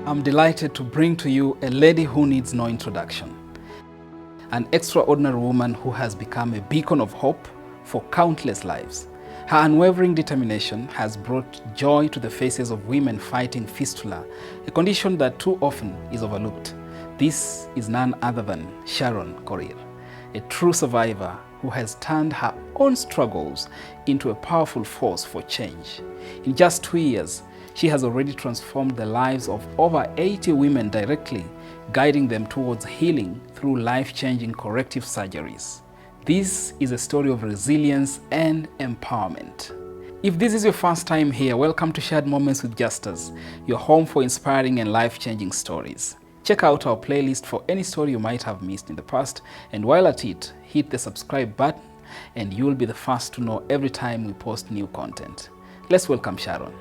I'm delighted to bring to you a lady who needs no introduction. An extraordinary woman who has become a beacon of hope for countless lives. Her unwavering determination has brought joy to the faces of women fighting fistula, a condition that too often is overlooked. This is none other than Sharon Korir, a true survivor who has turned her own struggles into a powerful force for change. In just 2 years, she has already transformed the lives of over 80 women directly, guiding them towards healing through life-changing corrective surgeries. This is a story of resilience and empowerment. If this is your first time here, welcome to Shared Moments with Justus, your home for inspiring and life-changing stories. Check out our playlist for any story you might have missed in the past, and while at it, hit the subscribe button and you'll be the first to know every time we post new content. Let's welcome Sharon.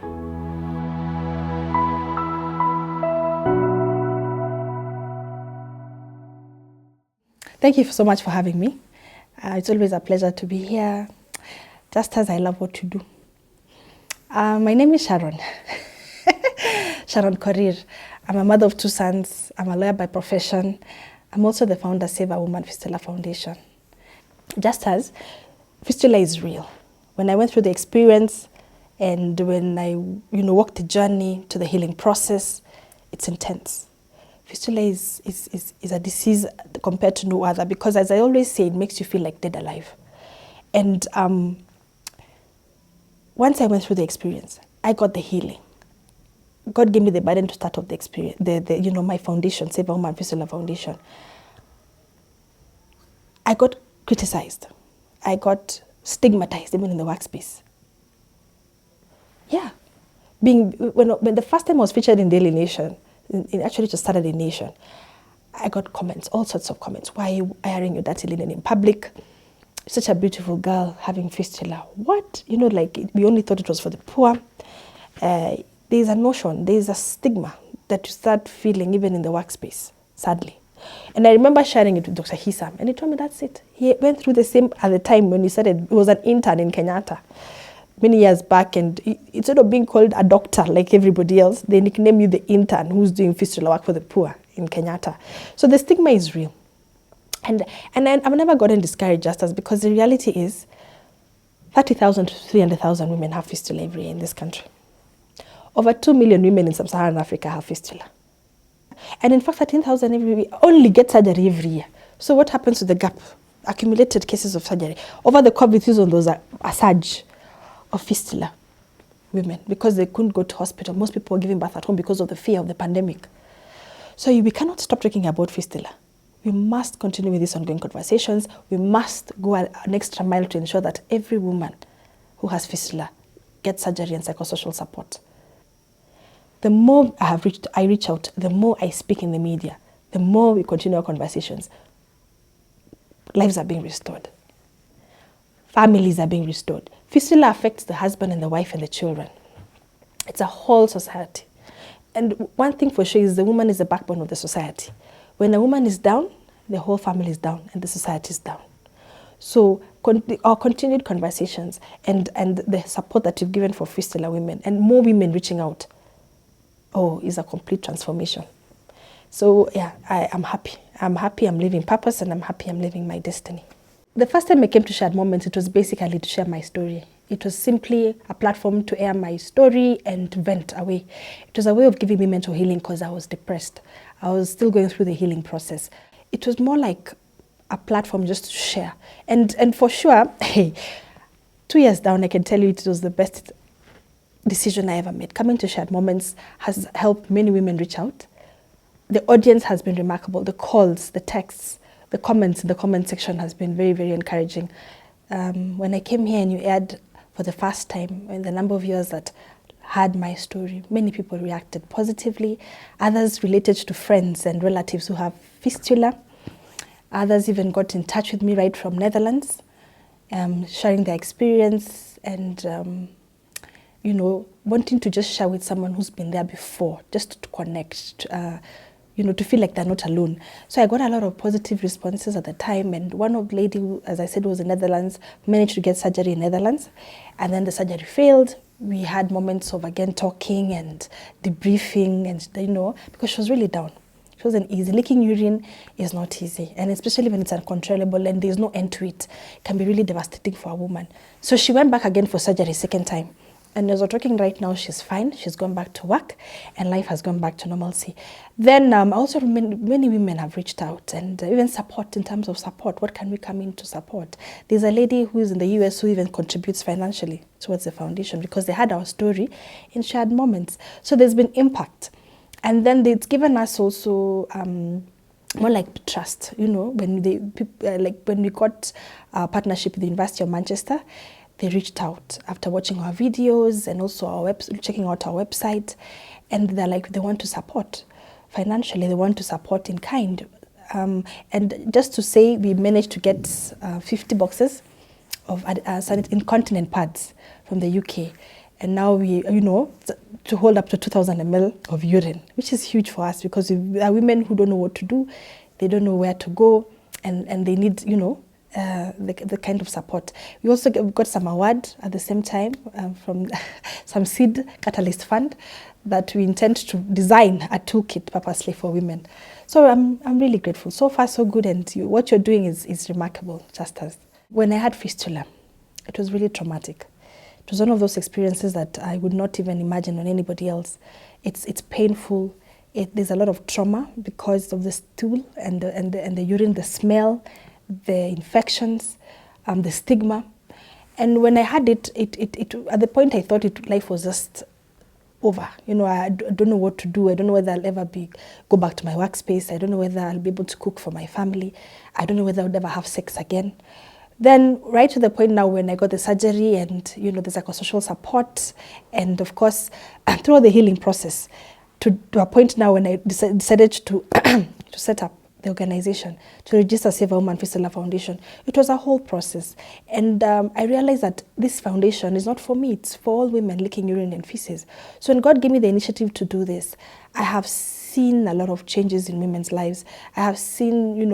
Thank you so much for having me. It's always a pleasure to be here, just as I love what you do. My name is Sharon, Sharon Korir. I'm a mother of 2 sons. I'm a lawyer by profession. I'm also the founder of A Woman Fistula Foundation. Just as fistula is real. When I went through the experience and when I walked the journey to the healing process, it's intense. Fistula is a disease compared to no other because, as I always say, it makes you feel like dead alive. And once I went through the experience, I got the healing. God gave me the burden to start off the experience, my foundation, A Woman Fistula Foundation. I got criticized. I got stigmatized even in the workspace. Yeah. When the first time I was featured in Daily Nation, actually just Saturday Nation, I got comments, all sorts of comments. Why are you airing your dirty linen in public? Such a beautiful girl having fistula. What? We only thought it was for the poor. There's a notion, there's a stigma that you start feeling even in the workspace, sadly. And I remember sharing it with Dr. Hisam, and he told me that's it. He went through the same at the time when he started. He was an intern in Kenyatta many years back, and instead of being called a doctor like everybody else, they nickname you the intern who's doing fistula work for the poor in Kenyatta. So the stigma is real. And I've never gotten discouraged, Justus, because the reality is 30,000 to 300,000 women have fistula every year in this country. Over 2 million women in sub-Saharan Africa have fistula. And in fact, 13,000 only get surgery every year. So what happens to the gap? Accumulated cases of surgery. Over the COVID season, there was a surge of fistula women because they couldn't go to hospital. Most people were giving birth at home because of the fear of the pandemic. So we cannot stop talking about fistula. We must continue with these ongoing conversations. We must go an extra mile to ensure that every woman who has fistula gets surgery and psychosocial support. The more I reach out, the more I speak in the media, the more we continue our conversations. Lives are being restored. Families are being restored. Fistula affects the husband and the wife and the children. It's a whole society. And one thing for sure is the woman is the backbone of the society. When a woman is down, the whole family is down and the society is down. So our continued conversations and the support that you've given for fistula women and more women reaching out, is a complete transformation. So yeah, I'm happy. I'm happy I'm living purpose, and I'm happy I'm living my destiny. The first time I came to Shared Moments, it was basically to share my story. It was simply a platform to air my story and vent away. It was a way of giving me mental healing because I was depressed. I was still going through the healing process. It was more like a platform just to share. And for sure, 2 years down, I can tell you it was the best decision I ever made. Coming to Shared Moments has helped many women reach out. The audience has been remarkable. The calls, the texts, the comments in the comment section has been very, very encouraging. When I came here and you aired for the first time, and the number of viewers that heard my story, many people reacted positively. Others related to friends and relatives who have fistula. Others even got in touch with me right from Netherlands, sharing their experience and wanting to just share with someone who's been there before, just to connect, to feel like they're not alone. So I got a lot of positive responses at the time, and one of the lady who, as I said, was in Netherlands, managed to get surgery in Netherlands, and then the surgery failed. we had moments of, again, talking and debriefing, and, because she was really down. It wasn't easy. Leaking urine is not easy, and especially when it's uncontrollable and there's no end to it, it can be really devastating for a woman. So she went back again for surgery second time. And as we're talking right now, she's fine. She's gone back to work, and life has gone back to normalcy. Then also many women have reached out, and even support, in terms of support. What can we come in to support? There's a lady who is in the US who even contributes financially towards the foundation because they had our story in shared moments. So there's been impact. And then it's given us also more like trust, when when we got our partnership with the University of Manchester. They reached out after watching our videos and also checking out our website, and they're like, they want to support financially, they want to support in kind. And just to say, we managed to get 50 boxes of incontinent pads from the UK. And now we, to hold up to 2,000 ml of urine, which is huge for us because we are women who don't know what to do, they don't know where to go, and they need, the kind of support. We also got some award at the same time from some seed catalyst fund that we intend to design a toolkit purposely for women. So I'm really grateful. So far, so good, and what you're doing is remarkable, Justus. When I had fistula, it was really traumatic. It was one of those experiences that I would not even imagine on anybody else. It's painful. There's a lot of trauma because of the stool and the urine, the smell, the infections, the stigma. And when I had it at the point I thought life was just over. I don't know what to do. I don't know whether I'll ever go back to my workspace. I don't know whether I'll be able to cook for my family. I don't know whether I'll ever have sex again. Then right to the point now when I got the surgery and, there's psychosocial support, and of course, through the healing process, to a point now when I decided to to set up the organization, to register A Woman Fistula Foundation. It was a whole process. And I realized that this foundation is not for me, it's for all women leaking urine and feces. So when God gave me the initiative to do this, I have seen a lot of changes in women's lives. I have seen,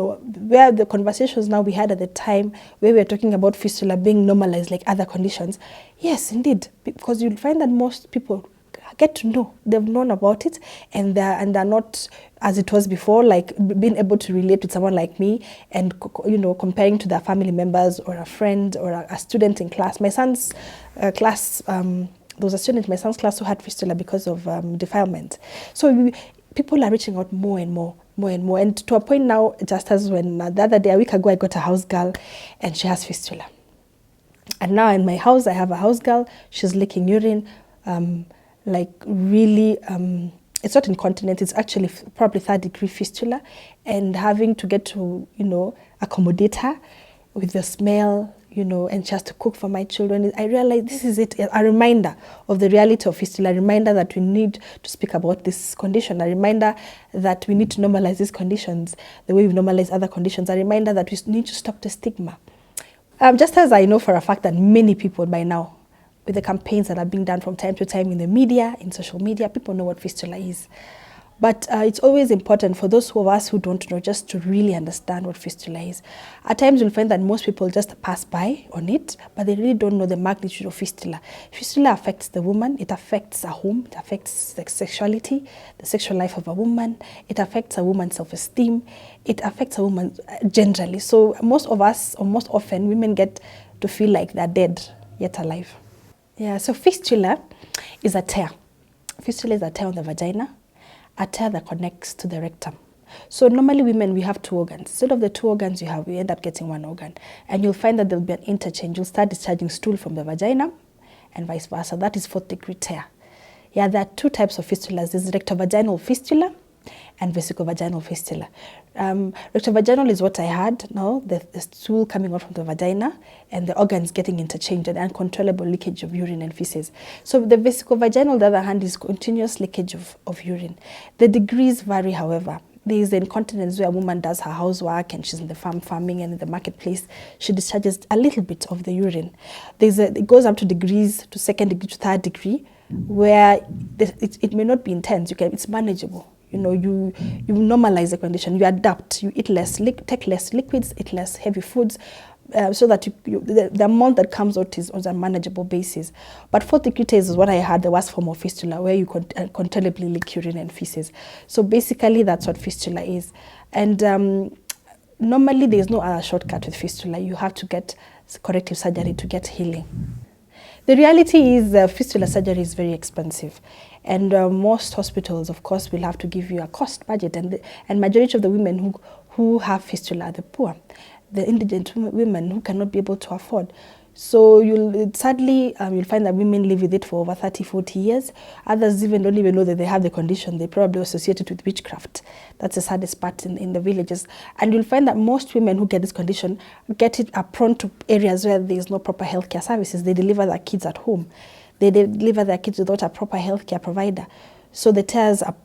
where the conversations now we had at the time, where we were talking about fistula being normalized like other conditions. Yes, indeed, because you'll find that most people get to know, they've known about it, and they're not as it was before, like being able to relate with someone like me and, comparing to their family members or a friend or a student in class. My son's class, there was a student in my son's class who had fistula because of defilement. So people are reaching out more and more. And to a point now, just as when the other day, a week ago, I got a house girl and she has fistula. And now in my house, I have a house girl, she's leaking urine, really, it's not incontinent, it's actually probably 3rd-degree fistula, and having to get to, accommodate her with the smell, and she has to cook for my children. I realized this is it, a reminder of the reality of fistula, a reminder that we need to speak about this condition, a reminder that we need to normalize these conditions the way we normalize other conditions, a reminder that we need to stop the stigma. Just as I know for a fact that many people by now, with the campaigns that are being done from time to time in the media, in social media, people know what fistula is. But it's always important for those of us who don't know just to really understand what fistula is. At times you'll find that most people just pass by on it, but they really don't know the magnitude of fistula. Fistula affects the woman, it affects a home, it affects the sexuality, the sexual life of a woman, it affects a woman's self-esteem, it affects a woman generally. So most of us, or most often, women get to feel like they're dead, yet alive. Yeah, so fistula is a tear. Fistula is a tear on the vagina, a tear that connects to the rectum. So normally women, we have 2 organs. Instead of the 2 organs you have, we end up getting 1 organ. And you'll find that there'll be an interchange. You'll start discharging stool from the vagina and vice versa. That is 4th-degree tear. Yeah, there are 2 types of fistulas. There's rectovaginal fistula and vesicovaginal fistula. Rectovaginal is what I had now, the stool coming out from the vagina and the organs getting interchanged and uncontrollable leakage of urine and feces. So the vesicovaginal, on the other hand, is continuous leakage of urine. The degrees vary, however. There is the incontinence where a woman does her housework and she's in the farming and in the marketplace. She discharges a little bit of the urine. It goes up to degrees, to 2nd degree, to 3rd degree, where it may not be intense. It's manageable. You normalize the condition, you adapt, you eat less, take less liquids, eat less heavy foods, so that the amount that comes out is on a manageable basis. But 40 cureters is what I had, the worst form of fistula, where you controllably leak urine and feces. So basically that's what fistula is. And normally there's no other shortcut with fistula. You have to get corrective surgery to get healing. The reality is fistula surgery is very expensive, and most hospitals, of course, will have to give you a cost budget, and majority of the women who have fistula are the poor, the indigent women who cannot be able to afford. So sadly, you'll find that women live with it for over 30, 40 years. Others even don't even know that they have the condition. They probably associate it with witchcraft. That's the saddest part in the villages. And you'll find that most women who get this condition are prone to areas where there is no proper healthcare services. They deliver their kids at home. They deliver their kids without a proper healthcare provider. So the tears are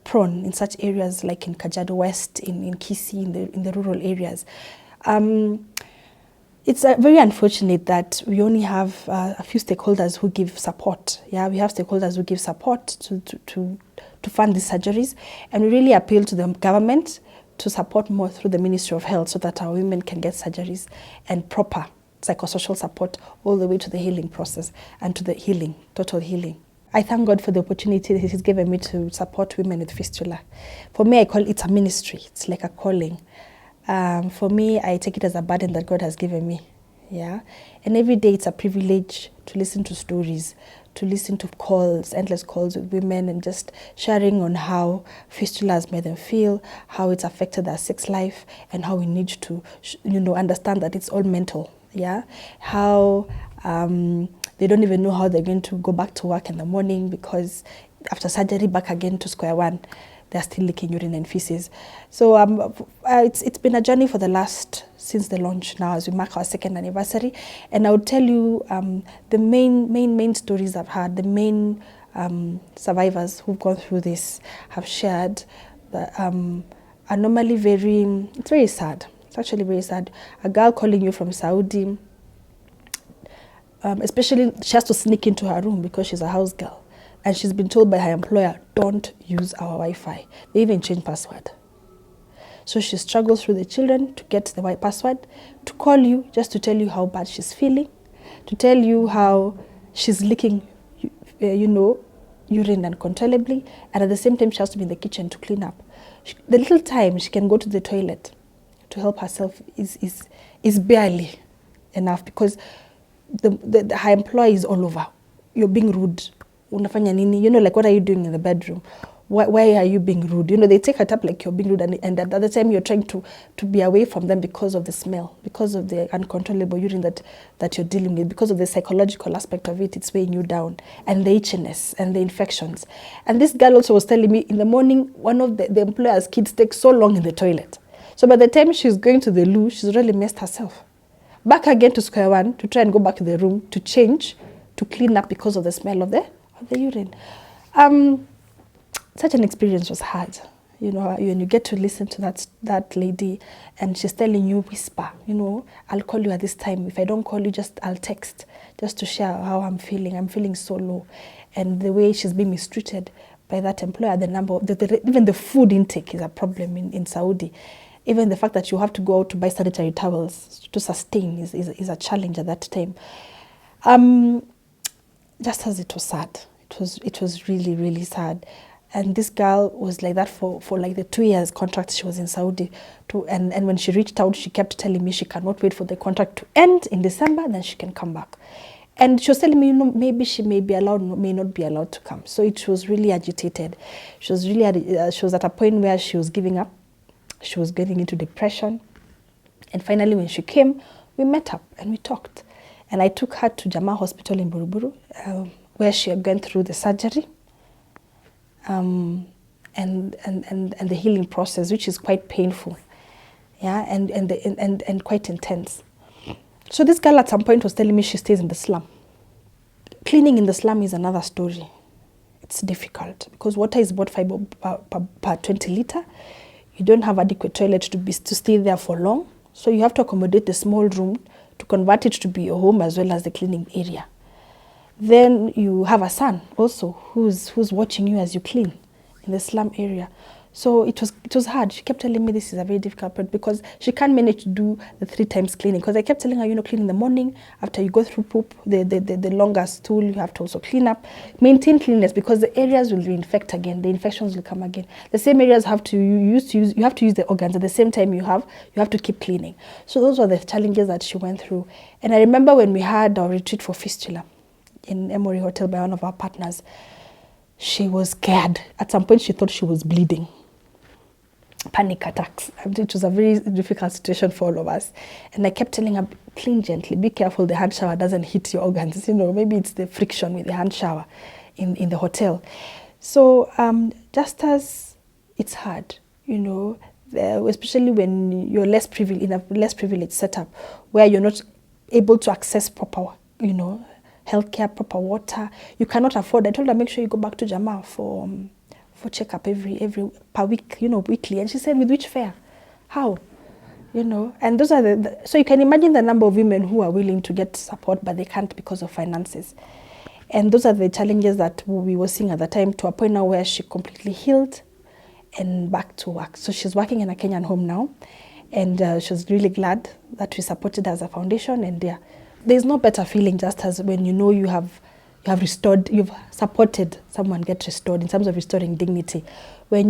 prone in such areas like in Kajiado West, in Kisii, in the rural areas. It's very unfortunate that we only have a few stakeholders who give support. Yeah, we have stakeholders who give support to fund these surgeries, and we really appeal to the government to support more through the Ministry of Health so that our women can get surgeries and proper psychosocial support all the way to the healing process and to the healing, total healing. I thank God for the opportunity that He's given me to support women with fistula. For me, I call it a ministry. It's like a calling. For me, I take it as a burden that God has given me. Yeah, and every day it's a privilege to listen to stories, to listen to calls, endless calls with women, and just sharing on how fistula has made them feel, how it's affected their sex life, and how we need to, understand that it's all mental. Yeah, how they don't even know how they're going to go back to work in the morning because after surgery, back again to square one. They're still leaking urine and feces. So it's been a journey since the launch now, as we mark our 2nd anniversary. And I would tell you the main stories I've had, the main survivors who've gone through this have shared that are normally it's very sad. It's actually very sad. A girl calling you from Saudi, especially she has to sneak into her room because she's a house girl. And she's been told by her employer, don't use our Wi-Fi. They even changed password. So she struggles through the children to get the right password, to call you just to tell you how bad she's feeling, to tell you how she's leaking, urine uncontrollably, and at the same time she has to be in the kitchen to clean up. The little time she can go to the toilet to help herself is barely enough because her employer is all over. You're being rude. Unafanya nini? Like what are you doing in the bedroom? Why are you being rude? They take it up like you're being rude, and at the other time you're trying to be away from them because of the smell, because of the uncontrollable urine that you're dealing with, because of the psychological aspect of it. It's weighing you down, and the itchiness and the infections. And this girl also was telling me in the morning, one of the employer's kids take so long in the toilet. So by the time she's going to the loo, she's really messed herself. Back again to square one to try and go back to the room to change, to clean up because of the smell of the urine. Such an experience was hard. When you get to listen to that lady and she's telling you, whisper, I'll call you at this time. If I don't call you, I'll text just to share how I'm feeling. I'm feeling so low. And the way she's being mistreated by that employer, even the food intake is a problem in Saudi. Even the fact that you have to go out to buy sanitary towels to sustain is a challenge at that time. Just as it was sad. It was really, really sad. And this girl was like that for like the 2 years contract she was in Saudi. And when she reached out, she kept telling me she cannot wait for the contract to end in December, then she can come back. And she was telling me, maybe she may be allowed, may not be allowed to come. So it was really agitated. She was at a point where she was giving up. She was getting into depression. And finally, when she came, we met up and we talked. And I took her to Jama Hospital in Buruburu, where she had gone through the surgery and the healing process, which is quite painful, and quite intense. So this girl at some point was telling me she stays in the slum. Cleaning in the slum is another story. It's difficult because water is bought 5 per 20 litre. You don't have adequate toilet to stay there for long, so you have to accommodate the small room to convert it to be a home as well as the cleaning area. Then you have a son also who's watching you as you clean in the slum area. So it was hard. She kept telling me this is a very difficult period because she can't manage to do the 3 times cleaning. Because I kept telling her, clean in the morning, after you go through poop, the longer stool, you have to also clean up. Maintain cleanliness because the areas will reinfect again. The infections will come again. The same areas you have to use the organs. At the same time you have to keep cleaning. So those were the challenges that she went through. And I remember when we had our retreat for fistula in Emory Hotel by one of our partners, she was scared. At some point she thought she was bleeding. Panic attacks. It was a very difficult situation for all of us. And I kept telling her, clean gently, be careful the hand shower doesn't hit your organs. Maybe it's the friction with the hand shower in the hotel. So just as it's hard, especially when you're in a less privileged setup where you're not able to access proper, healthcare, proper water. You cannot afford. I told her, make sure you go back to Jama for checkup every per week, weekly. And she said, with which fare? How? And those are so you can imagine the number of women who are willing to get support, but they can't because of finances. And those are the challenges that we were seeing at the time, to a point now where she completely healed and back to work. So she's working in a Kenyan home now, and she was really glad that we supported her as a foundation. And there's no better feeling just as when you have restored, you've supported someone get restored in terms of restoring dignity. When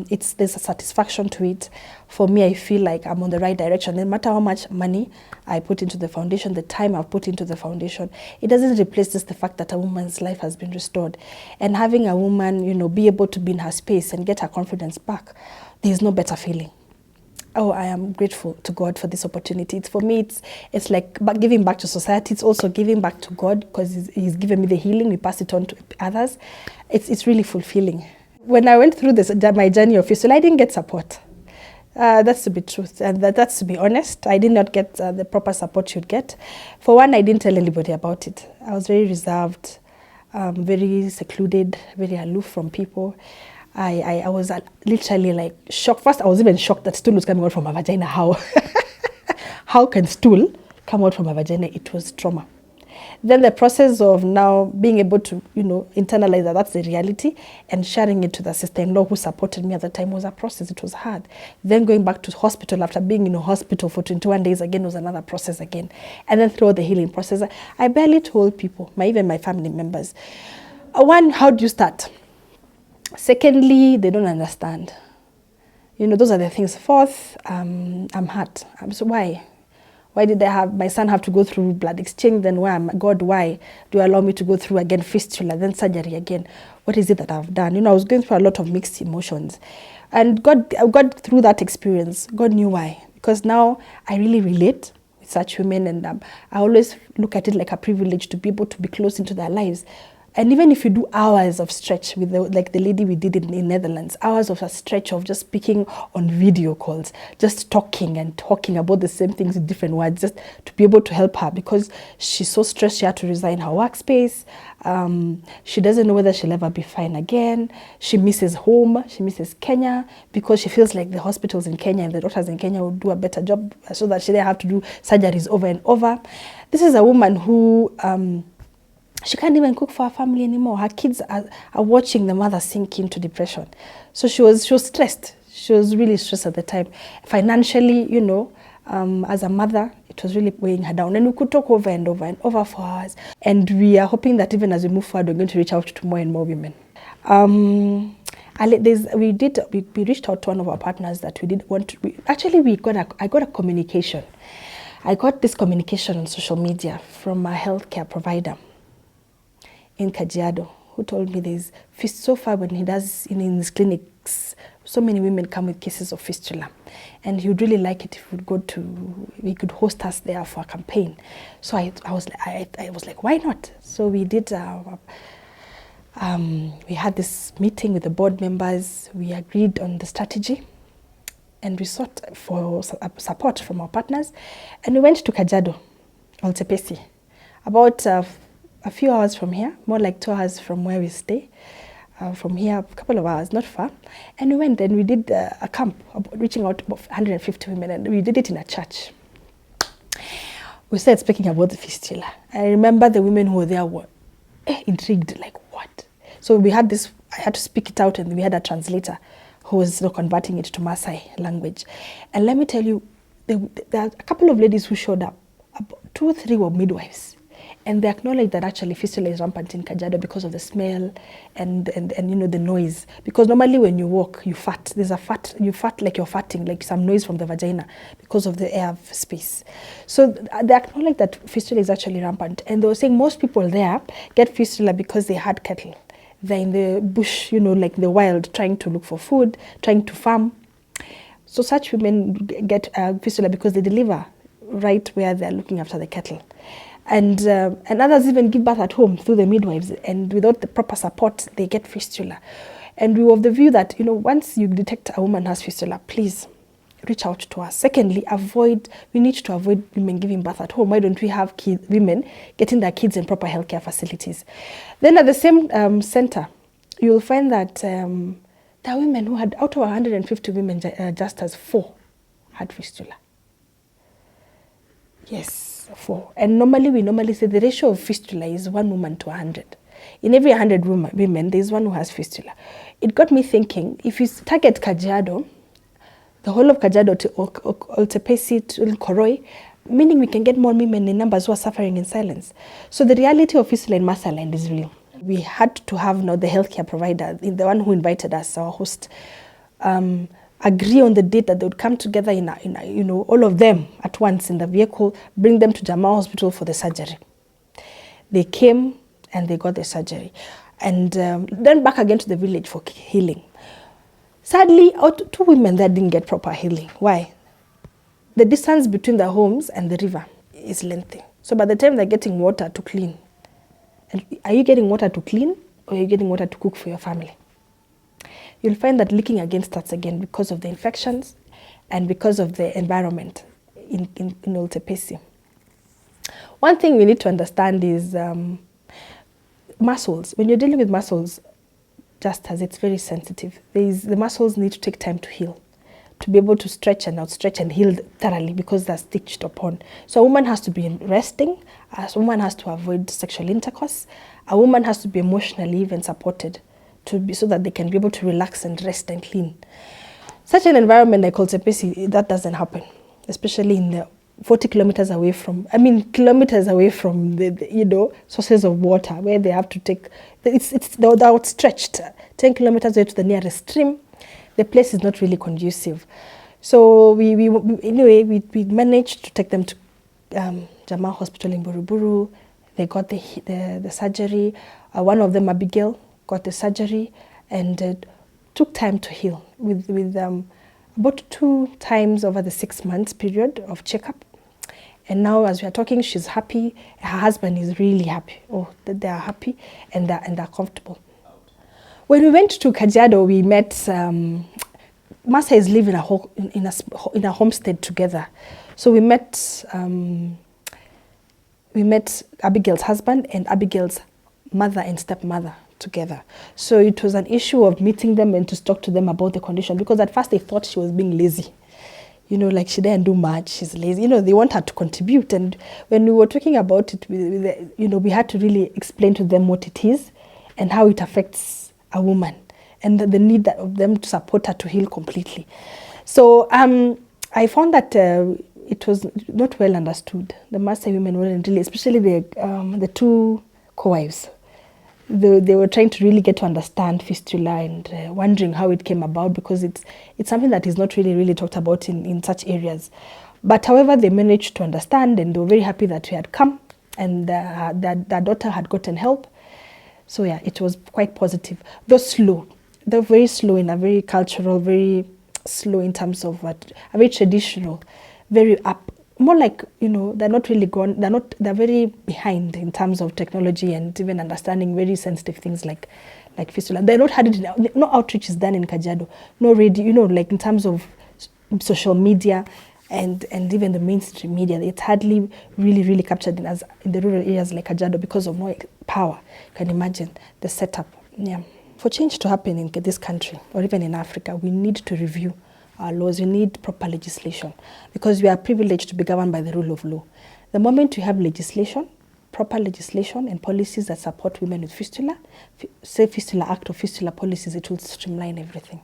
there's a satisfaction to it. For me, I feel like I'm on the right direction. No matter how much money I put into the foundation, the time I've put into the foundation, it doesn't replace just the fact that a woman's life has been restored. And having a woman, be able to be in her space and get her confidence back, there's no better feeling. Oh, I am grateful to God for this opportunity. For me, it's like giving back to society. It's also giving back to God because He's given me the healing. We pass it on to others. It's really fulfilling. When I went through my journey of fistula, I didn't get support. That's to be truth, and that's to be honest. I did not get the proper support you'd get. For one, I didn't tell anybody about it. I was very reserved, very secluded, very aloof from people. I was literally like shocked. First, I was even shocked that stool was coming out from my vagina. How can stool come out from my vagina? It was trauma. Then the process of now being able to, internalize that that's the reality and sharing it to the sister-in-law who supported me at the time was a process. It was hard. Then going back to hospital after being in a hospital for 21 days again was another process again. And then throughout the healing process, I barely told people, even my family members. One, how do you start? Secondly, they don't understand. Those are the things. Fourth, I'm hurt. So why? Why did my son have to go through blood exchange? Then why do you allow me to go through again fistula, then surgery again? What is it that I've done? I was going through a lot of mixed emotions. And God through that experience, God knew why. Because now I really relate with such women, and I always look at it like a privilege to be able to be close into their lives. And even if you do hours of stretch with the lady we did in Netherlands, hours of a stretch of just speaking on video calls, just talking about the same things in different words, just to be able to help her because she's so stressed she had to resign her workspace. She doesn't know whether she'll ever be fine again. She misses home. She misses Kenya because she feels like the hospitals in Kenya and the doctors in Kenya will do a better job so that she doesn't have to do surgeries over and over. This is a woman who... she can't even cook for her family anymore. Her kids are watching the mother sink into depression. So she was stressed. She was really stressed at the time. Financially, as a mother, it was really weighing her down. And we could talk over and over and over for hours. And we are hoping that even as we move forward, we're going to reach out to more and more women. We reached out to one of our partners that we did want to... I got a communication. I got this communication on social media from a healthcare provider in Kajiado, who told me so far when he does in his clinics, so many women come with cases of fistula, and he would really like it if we could host us there for a campaign. So I was like, why not? So we did. We had this meeting with the board members. We agreed on the strategy, and we sought for support from our partners, and we went to Kajiado, Oltepesi, about a few hours from here, more like 2 hours from where we stay. From here, a couple of hours, not far. And we went and we did a camp, reaching out to 150 women, and we did it in a church. We started speaking about the fistula. I remember the women who were there were intrigued, like, what? So we had I had to speak it out, and we had a translator who was converting it to Maasai language. And let me tell you, there are a couple of ladies who showed up. 2 or 3 were midwives. And they acknowledged that actually fistula is rampant in Kajiado because of the smell and the noise. Because normally when you walk, you fart. You fart like you're farting, like some noise from the vagina because of the air space. So they acknowledged that fistula is actually rampant. And they were saying most people there get fistula because they had cattle. They're in the bush, like the wild, trying to look for food, trying to farm. So such women get fistula because they deliver right where they're looking after the cattle. And others even give birth at home through the midwives, and without the proper support, they get fistula. And we were of the view that, once you detect a woman has fistula, please reach out to us. Secondly, we need to avoid women giving birth at home. Why don't we have women getting their kids in proper healthcare facilities? Then at the same center, you will find that there are women who had, out of 150 women, just as 4 had fistula. Yes, 4. And we normally say the ratio of fistula is 1 woman to 100. In every 100 women, there is 1 who has fistula. It got me thinking, if you target Kajiado, the whole of Kajiado to Oltepesi to Koroi, meaning we can get more women in numbers who are suffering in silence. So the reality of fistula in Masaland is real. We had to have now the healthcare provider, the one who invited us, our host, agree on the date that they would come together in all of them at once in the vehicle, bring them to Jamal Hospital for the surgery. They came and they got the surgery. And then back again to the village for healing. Sadly, 2 women there didn't get proper healing. Why? The distance between the homes and the river is lengthy. So by the time they're getting water to clean, and are you getting water to clean or are you getting water to cook for your family? You'll find that leaking again starts again because of the infections and because of the environment in Oltepesi. One thing we need to understand is muscles. When you're dealing with muscles, just as it's very sensitive, the muscles need to take time to heal, to be able to stretch and outstretch and heal thoroughly because they're stitched upon. So a woman has to be resting, a woman has to avoid sexual intercourse, a woman has to be emotionally even supported so that they can be able to relax and rest and clean. Such an environment like Oltepesi, that doesn't happen, especially in the 40 kilometers away from the sources of water where they have to take, they're outstretched 10 kilometers away to the nearest stream. The place is not really conducive. So we managed to take them to Jamal Hospital in Buruburu. They got the surgery. One of them, Abigail, got the surgery and took time to heal with about 2 times over the 6 months period of checkup. And now as we are talking, she's happy. Her husband is really happy. They are happy and they're comfortable. When we went to Kajiado, we met Maasais live in a homestead together. So we met Abigail's husband and Abigail's mother and stepmother together. So it was an issue of meeting them and to talk to them about the condition, because at first they thought she was being lazy. Like she didn't do much, she's lazy. They want her to contribute. And when we were talking about it, we had to really explain to them what it is and how it affects a woman and the need of them to support her to heal completely. So I found that it was not well understood. The Maasai women weren't really, especially the 2 co-wives. They were trying to really get to understand fistula and wondering how it came about, because it's something that is not really talked about in such areas. But however, they managed to understand and they were very happy that we had come and their daughter had gotten help. So yeah, it was quite positive. Though slow. They're very slow in a very cultural, very slow in terms of a very traditional, very up. More like, they're not really gone, they're very behind in terms of technology and even understanding very sensitive things like fistula. They're not had no outreach is done in Kajiado, no radio, like in terms of social media and even the mainstream media. It's hardly really captured in the rural areas like Kajiado because of no power. You can imagine the setup. Yeah. For change to happen in this country or even in Africa, we need to review our laws. We need proper legislation because we are privileged to be governed by the rule of law. The moment you have legislation, proper legislation and policies that support women with fistula, say Fistula Act or fistula policies, it will streamline everything.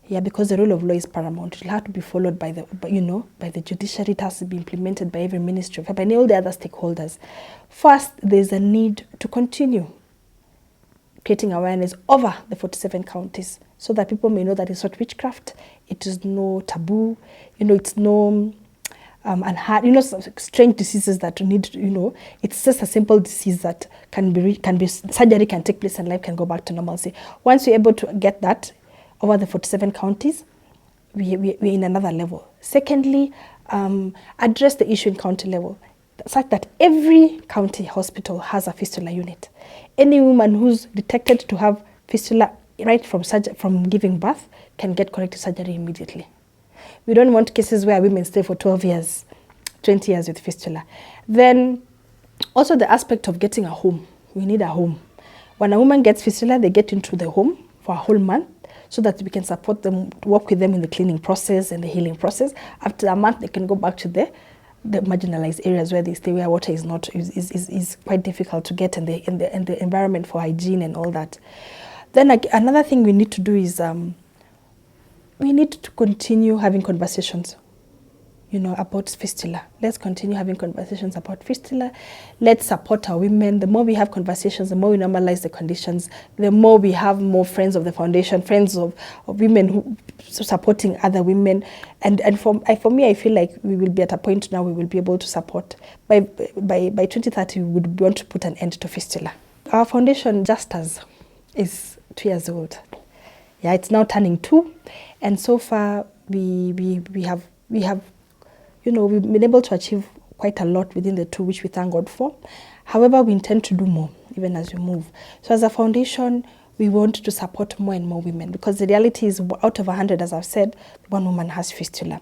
Yeah, because the rule of law is paramount. It will have to be followed by the judiciary. It has to be implemented by every ministry of health, by all the other stakeholders. First, there's a need to continue creating awareness over the 47 counties so that people may know that it's not witchcraft, it is no taboo, it's no strange diseases that need, it's just a simple disease that surgery can take place and life can go back to normalcy. Once you're able to get that over the 47 counties, we're in another level. Secondly, address the issue in county level, such that every county hospital has a fistula unit. Any woman who's detected to have fistula right from giving birth can get corrective surgery immediately. We don't want cases where women stay for 12 years, 20 years with fistula. Then also the aspect of getting a home. We need a home. When a woman gets fistula, they get into the home for a whole month so that we can support them, work with them in the cleaning process and the healing process. After a month, they can go back to the marginalized areas where they stay, where water is quite difficult to get, and the environment for hygiene and all that. Then another thing we need to do is we need to continue having conversations, about fistula. Let's continue having conversations about fistula. Let's support our women. The more we have conversations, the more we normalize the conditions, the more we have more friends of the foundation, friends of women who supporting other women. And for me, I feel like we will be at a point now we will be able to support. By 2030, we would want to put an end to fistula. Our foundation, Justus, is 2 years old. Yeah, it's now turning 2. And so far, we have we've been able to achieve quite a lot within the 2, which we thank God for. However, we intend to do more, even as we move. So as a foundation, we want to support more and more women, because the reality is out of 100, as I've said, 1 woman has fistula.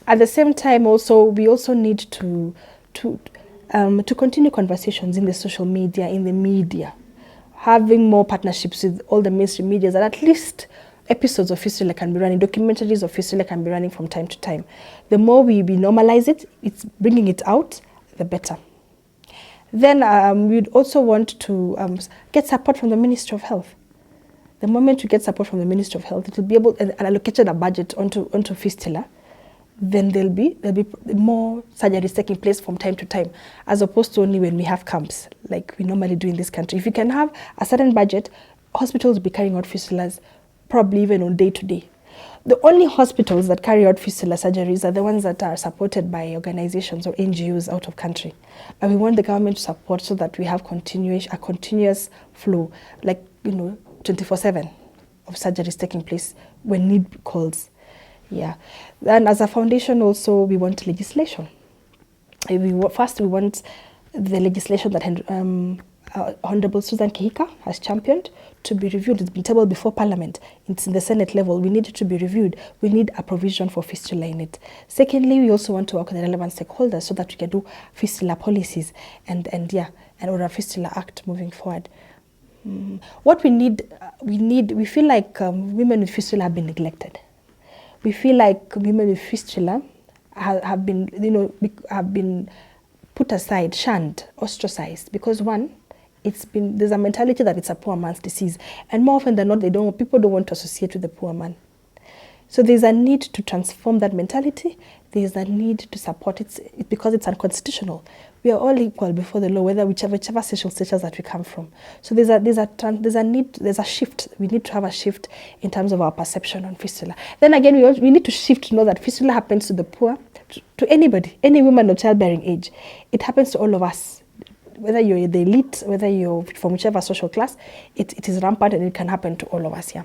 At the same time, we also need to continue conversations in the social media, in the media, having more partnerships with all the mainstream media, that at least episodes of fistula can be running, documentaries of fistula can be running from time to time. The more we normalize it, it's bringing it out, the better. Then we'd also want to get support from the Ministry of Health. The moment we get support from the Ministry of Health, it will be able and allocated a budget onto fistula. Then there'll be more surgeries taking place from time to time, as opposed to only when we have camps, like we normally do in this country. If you can have a certain budget, hospitals will be carrying out fistulas probably even on day to day. The only hospitals that carry out fistula surgeries are the ones that are supported by organizations or NGOs out of country. And we want the government to support so that we have a continuous flow, like 24/7 of surgeries taking place when need calls. Yeah. And as a foundation also, we want legislation. First, we want the legislation that Honorable Susan Kihika has championed to be reviewed. It's been tabled before Parliament. It's in the Senate level. We need it to be reviewed. We need a provision for fistula in it. Secondly, we also want to work with the relevant stakeholders so that we can do fistula policies and or a fistula act moving forward. What we feel like women with fistula have been neglected. We feel like women with fistula have been put aside, shunned, ostracized, because there's a mentality that it's a poor man's disease, and more often than not, people don't want to associate with the poor man. So there's a need to transform that mentality. There's a need to support it because it's unconstitutional. We are all equal before the law, whichever social status that we come from. So there's a shift. We need to have a shift in terms of our perception on fistula. Then again, we need to shift to know that fistula happens to the poor, to anybody, any woman of childbearing age. It happens to all of us. Whether you're the elite, whether you're from whichever social class, it is rampant and it can happen to all of us, yeah.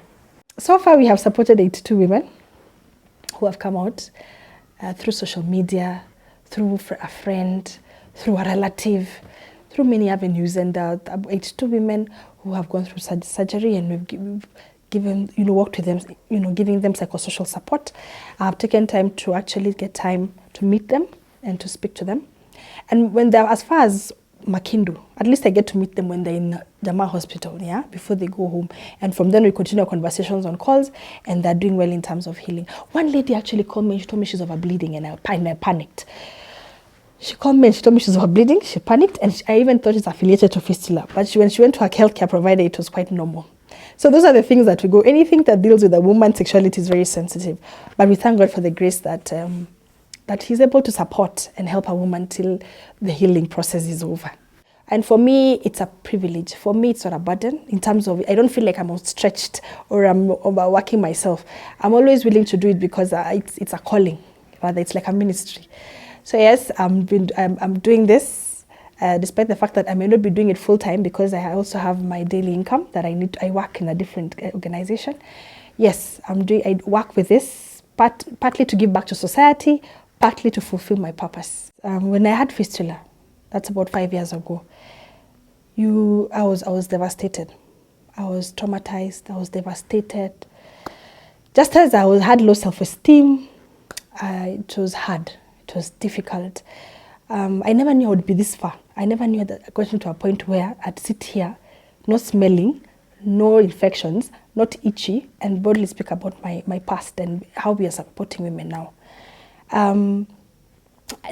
So far, we have supported 82 women who have come out through social media, through a friend, through a relative, through many avenues, and 82 women who have gone through surgery, and we've given, worked with them, giving them psychosocial support. I've taken time to actually get time to meet them and to speak to them. And when they're as far as Makindu, at least I get to meet them when they're in Jama Hospital, yeah, before they go home. And from then we continue our conversations on calls, and they're doing well in terms of healing. One lady actually called me and she told me she's overbleeding, and I panicked. She called me and she told me she's overbleeding, she panicked, and I even thought it's affiliated to fistula. But when she went to her healthcare provider, it was quite normal. So those are the things that we go. Anything that deals with a woman's sexuality is very sensitive. But we thank God for the grace that that He's able to support and help a woman till the healing process is over. And for me, it's a privilege. For me, it's not a burden in terms of, I don't feel like I'm outstretched or I'm overworking myself. I'm always willing to do it because it's a calling. Rather, it's like a ministry. So yes, I'm doing this, despite the fact that I may not be doing it full time because I also have my daily income that I work in a different organization. Yes, I work with this, partly to give back to society, partly to fulfill my purpose. When I had fistula, that's about 5 years ago, I was devastated. I was traumatized. I was devastated. Just as I had low self-esteem, it was hard. It was difficult. I never knew I would be this far. I never knew that I got into a point where I'd sit here, not smelling, no infections, not itchy, and boldly speak about my past and how we are supporting women now.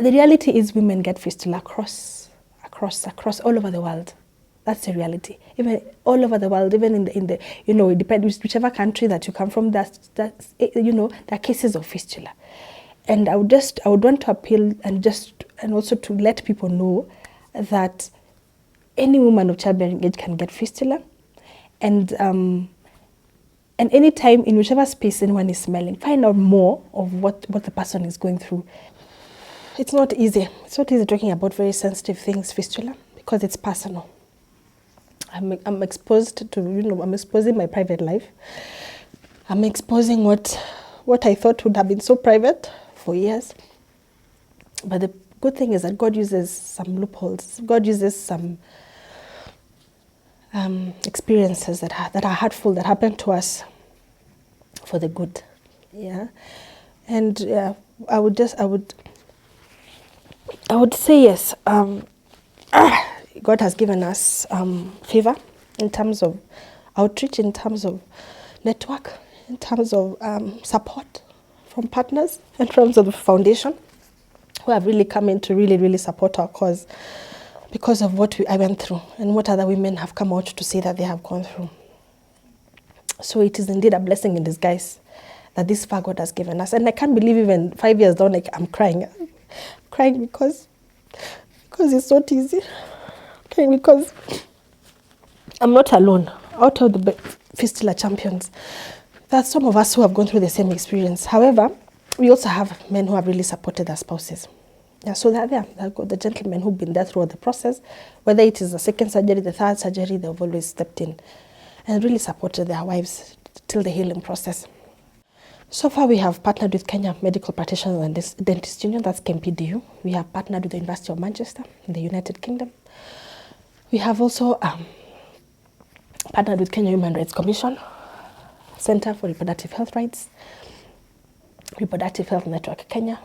The reality is women get fistula across all over the world. That's the reality. Even all over the world, even in the it depends whichever country that you come from. There are cases of fistula, and I would want to appeal and also to let people know that any woman of childbearing age can get fistula, and any time in whichever space anyone is smelling, find out more of what the person is going through. It's not easy. It's not easy talking about very sensitive things, fistula, because it's personal. I'm exposed to, I'm exposing my private life. I'm exposing what I thought would have been so private for years. But the good thing is that God uses some loopholes. God uses some experiences that are hurtful, that happen to us for the good. Yeah. And I would say yes. God has given us favor in terms of outreach, in terms of network, in terms of support from partners, in terms of the foundation, who have really come in to really, really support our cause because of what I went through and what other women have come out to say that they have gone through. So it is indeed a blessing in disguise that this far God has given us. And I can't believe even 5 years down, I'm crying. I'm crying because it's not easy. Because I'm not alone. Out of the fistula champions, there are some of us who have gone through the same experience. However, we also have men who have really supported their spouses. Yeah, so they're there. They've got the gentlemen who've been there throughout the process. Whether it is the second surgery, the third surgery, they've always stepped in and really supported their wives till the healing process. So far, we have partnered with Kenya Medical Practitioners and Dentist Union, that's KMPDU. We have partnered with the University of Manchester in the United Kingdom. We have also partnered with Kenya Human Rights Commission, Center for Reproductive Health Rights, Reproductive Health Network Kenya,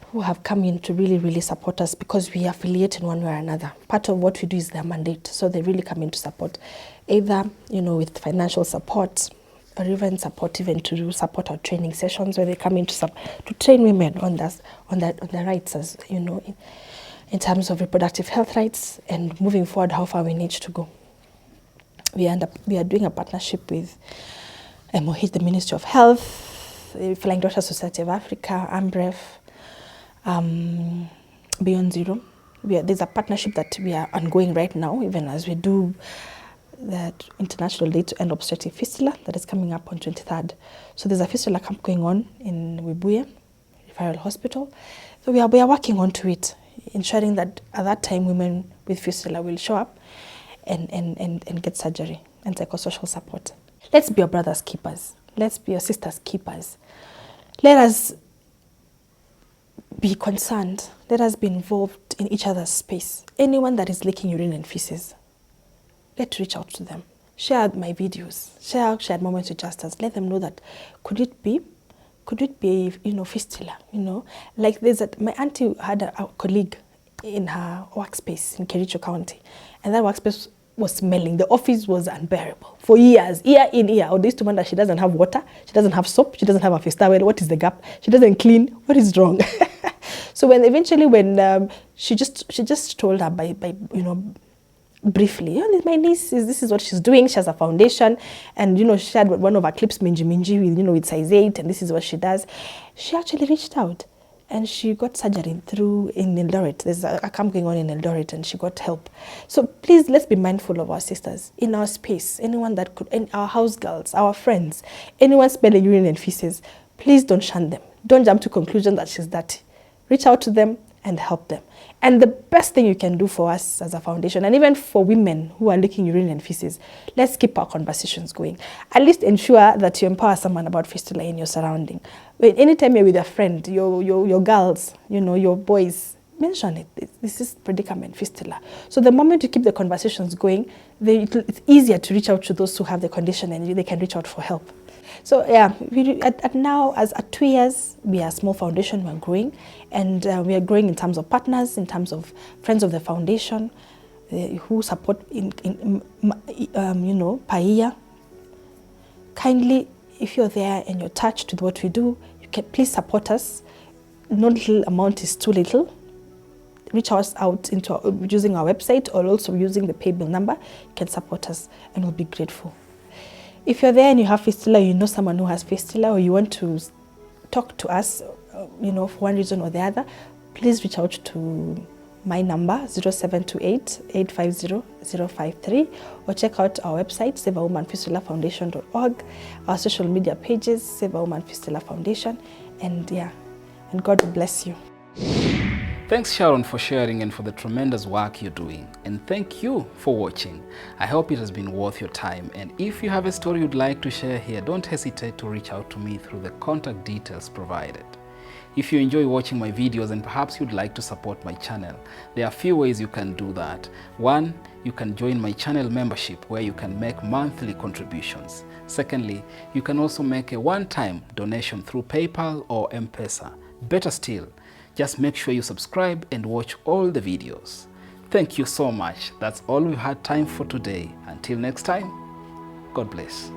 who have come in to really, really support us because we affiliate in one way or another. Part of what we do is their mandate, so they really come in to support, either with financial support, or even to support our training sessions where they come in to train women on their rights, as in terms of reproductive health rights and moving forward how far we need to go. We are doing a partnership with MOH, the Ministry of Health, Flying Doctor Society of Africa, AMBREF, Beyond Zero. There's a partnership that we are ongoing right now, even as we do that International Day to End Obstetric Fistula that is coming up on 23rd. So there's a fistula camp going on in Webuye Referral Hospital. So we are working onto it, ensuring that at that time women with fistula will show up and get surgery and psychosocial support. Let's be your brother's keepers. Let's be your sister's keepers. Let us be concerned. Let us be involved in each other's space. Anyone that is leaking urine and feces, let's reach out to them. Share my videos. Share moments with Justus. Let them know that could it be fistula, Like my auntie had a colleague in her workspace in Kipchirchir County, and that workspace was smelling. The office was unbearable for years, year in, year out. This woman that she doesn't have water, she doesn't have soap, she doesn't have a face towel. What is the gap? She doesn't clean. What is wrong? So when she just told her by briefly. My niece this is what she's doing. She has a foundation, and she had one of her clips, Minji with with size 8, and this is what she does. She actually reached out, and she got surgery through in Eldoret. There's a camp going on in Eldoret, and she got help. So please, let's be mindful of our sisters in our space. Anyone that could, our house girls, our friends, anyone smelling urine and feces, please don't shun them. Don't jump to conclusion that she's dirty. Reach out to them and help them. And the best thing you can do for us as a foundation, and even for women who are leaking urine and feces, let's keep our conversations going. At least ensure that you empower someone about fistula in your surrounding. Anytime you're with a friend, your girls, your boys, mention it. This is predicament, fistula. So the moment you keep the conversations going, it's easier to reach out to those who have the condition, and they can reach out for help. So yeah, now, at 2 years, we are a small foundation. We're growing, and we are growing in terms of partners, in terms of friends of the foundation who support per year. Kindly, if you're there and you're touched with what we do, you can please support us. No little amount is too little. Reach us out using our website, or also using the pay bill number. You can support us, and we'll be grateful. If you're there and you have fistula, you know someone who has fistula, or you want to talk to us, for one reason or the other, please reach out to my number, 0728-850-053, or check out our website, SaveAWomanFistulaFoundation.org, our social media pages, Save a Woman Fistula Foundation, and God bless you. Thanks, Sharon, for sharing and for the tremendous work you're doing. And thank you for watching. I hope it has been worth your time. And if you have a story you'd like to share here, don't hesitate to reach out to me through the contact details provided. If you enjoy watching my videos and perhaps you'd like to support my channel, there are a few ways you can do that. One, you can join my channel membership, where you can make monthly contributions. Secondly, you can also make a one-time donation through PayPal or Mpesa. Better still, just make sure you subscribe and watch all the videos. Thank you so much. That's all we had time for today. Until next time, God bless.